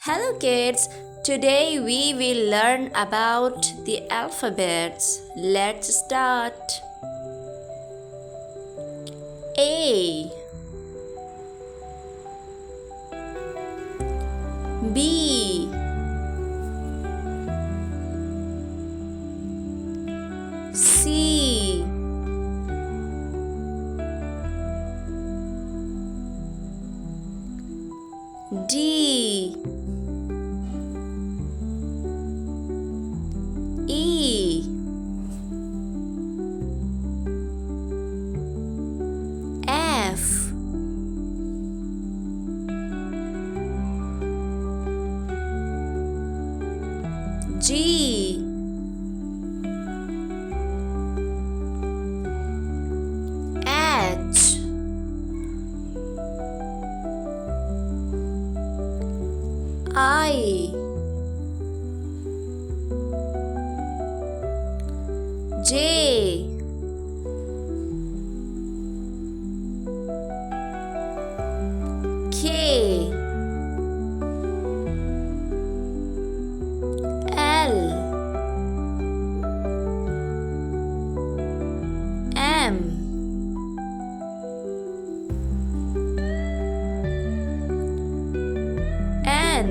Hello kids, today we will learn about the alphabets. Let's start. A B C D E F G H I J K L M N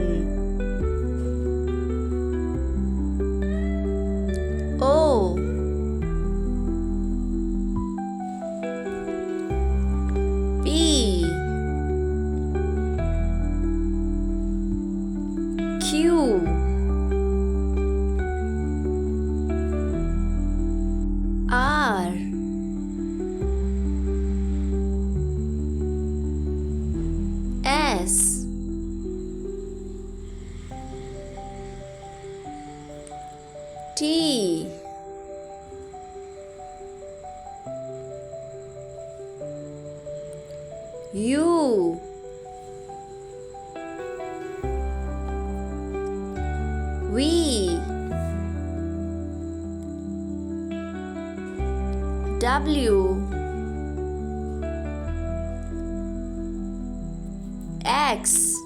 O P Q R S T U V W X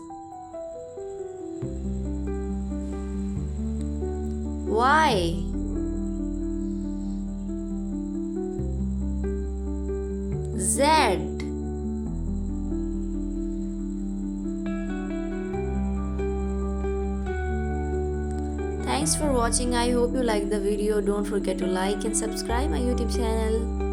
Y Z Thanks for watching. I hope you like the video. Don't forget to like and subscribe my YouTube channel.